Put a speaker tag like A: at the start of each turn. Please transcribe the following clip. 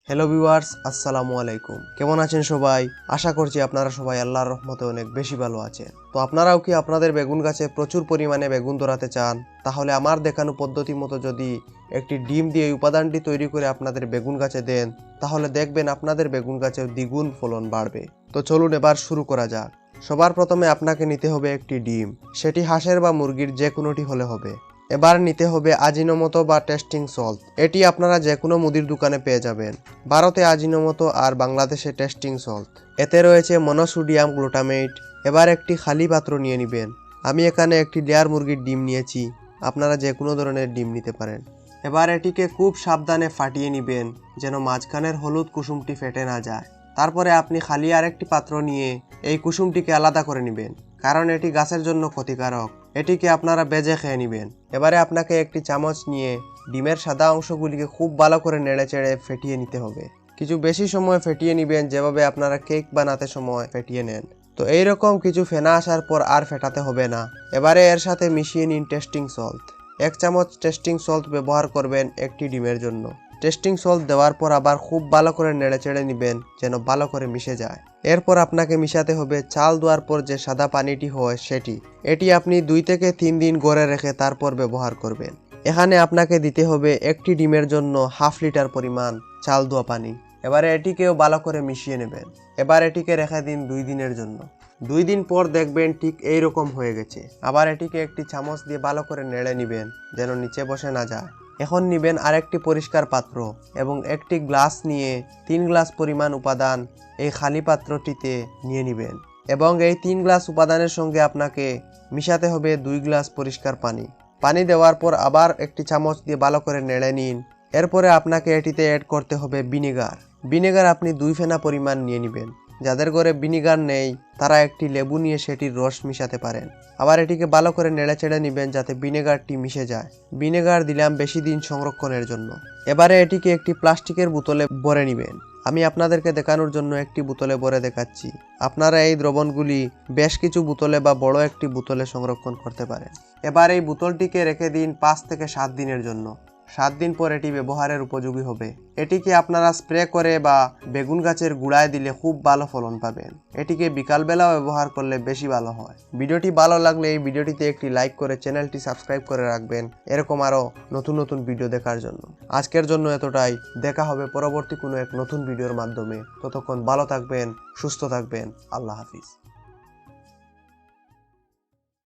A: Hello viewers, আসসালামু আলাইকুম। কেমন আছেন সবাই? আশা করছি আপনারা সবাই আল্লাহর রহমতে অনেক বেশি ভালো আছেন। তো আপনারাও কি আপনাদের বেগুন গাছে প্রচুর পরিমাণে বেগুন ধরাতে চান? তাহলে আমার দেখানো পদ্ধতি মতো যদি একটি ডিম দিয়ে এই উপাদানটি তৈরি করে আপনাদের বেগুন গাছে দেন, তাহলে দেখবেন আপনাদের বেগুন গাছের দ্বিগুণ ফলন বাড়বে। তো চলুন এবার শুরু করা যাক। সবার প্রথমে আপনাকে নিতে হবে একটি ডিম, সেটি হাঁসের বা মুরগির যে কোনোটি হলে হবে। এবার নিতে হবে আজিনোমোটো বা টেস্টিং সল্ট। এটি আপনারা যে কোনো মুদির দোকানে পেয়ে যাবেন। ভারতে আজিনোমোটো আর বাংলাদেশে টেস্টিং সল্ট। এতে রয়েছে মনোসোডিয়াম গ্লুটামেট। এবার একটি খালি পাত্র নিয়ে নেবেন। আমি এখানে একটি লেয়ার মুরগির ডিম নিয়েছি, আপনারা যে কোনো ধরনের ডিম নিতে পারেন। এবার এটিকে খুব সাবধানে ফাটিয়ে নেবেন, যেন মাঝখানের হলুদ কুসুমটি ফেটে না যায়। তারপরে আপনি খালি আরেকটি পাত্র নিয়ে এই কুসুমটিকে আলাদা করে নেবেন, কারণ এটি গাছের জন্য ক্ষতিকারক। এটিকে আপনারা বেজে খেয়ে নেবেন। এবারে আপনাকে একটি চামচ নিয়ে ডিমের সাদা অংশগুলিকে খুব ভালো করে নেড়েচেড়ে ফেটিয়ে নিতে হবে। কিছু বেশি সময় ফেটিয়ে নেবেন, যেভাবে আপনারা কেক বানাতে সময় ফেটিয়ে নেন। তো এইরকম কিছু ফেনা আসার পর আর ফেটাতে হবে না। এবারে এর সাথে মিশিয়ে নিন টেস্টিং সল্ট। 1 চামচ টেস্টিং সল্ট ব্যবহার করবেন একটি ডিমের জন্য। টেস্টিং সল্ট দেওয়ার পর আবার খুব ভালো করে নেড়েচেড়ে নেবেন, যেন ভালো করে মিশে যায়। এরপর আপনাকে মিশাতে হবে চাল দেওয়ার পর যে সাদা পানিটি হয় সেটি। এটি আপনি 2 থেকে 3 দিন গড়ে রেখে তারপর ব্যবহার করবেন। এখানে আপনাকে দিতে হবে একটি ডিমের জন্য 1/2 লিটার পরিমাণ চাল দেওয়া পানি। এবারে এটিকেও ভালো করে মিশিয়ে নেবেন। এবার এটিকে রেখে দিন 2 দিনের জন্য। 2 দিন পর দেখবেন ঠিক এই রকম হয়ে গেছে। আবার এটিকে একটি চামচ দিয়ে ভালো করে নেড়ে নেবেন, যেন নিচে বসে না যায়। এখন নেবেন আরেকটি পরিষ্কার পাত্র এবং একটি গ্লাস নিয়ে 3 গ্লাস পরিমাণ উপাদান এই খালি পাত্রটিতে নিয়ে নেবেন এবং এই 3 গ্লাস উপাদানের সঙ্গে আপনাকে মিশাতে হবে 2 গ্লাস পরিষ্কার পানি। পানি দেওয়ার পর আবার একটি চামচ দিয়ে ভালো করে নেড়ে নিন। এরপরে আপনাকে এটিতে অ্যাড করতে হবে ভিনেগার। ভিনেগার আপনি 2 ফেনা পরিমাণ নিয়ে নেবেন। যাদের ঘরে ভিনেগার নেই তারা একটি লেবু নিয়ে সেটির রস মিশাতে পারেন। আবার এটিকে ভালো করে নেড়েচেড়ে নেবেন, যাতে ভিনেগারটি মিশে যায়। ভিনেগার দিলাম বেশি দিন সংরক্ষণের জন্য। এবারে এটিকে একটি প্লাস্টিকের বোতলে ভরে নেবেন। আমি আপনাদেরকে দেখানোর জন্য একটি বোতলে ভরে দেখাচ্ছি। আপনারা এই দ্রবণগুলি বেশ কিছু বোতলে বা বড় একটি বোতলে সংরক্ষণ করতে পারেন। এবার এই বোতলটিকে রেখে দিন 5 থেকে 7 দিনের জন্য। 7 দিন পর এটি ব্যবহারের উপযোগী হবে। এটিকে আপনারা স্প্রে করে বা বেগুন গাছের গুঁড়ায় দিলে খুব ভালো ফলন পাবেন। এটিকে বিকালবেলাও ব্যবহার করলে বেশি ভালো হয়। ভিডিওটি ভালো লাগলে এই ভিডিওটিতে একটি লাইক করে চ্যানেলটি সাবস্ক্রাইব করে রাখবেন, এরকম আরও নতুন নতুন ভিডিও দেখার জন্য। আজকের জন্য এতটাই। দেখা হবে পরবর্তী কোনো এক নতুন ভিডিওর মাধ্যমে। ততক্ষণ ভালো থাকবেন, সুস্থ থাকবেন। আল্লাহ হাফিজ।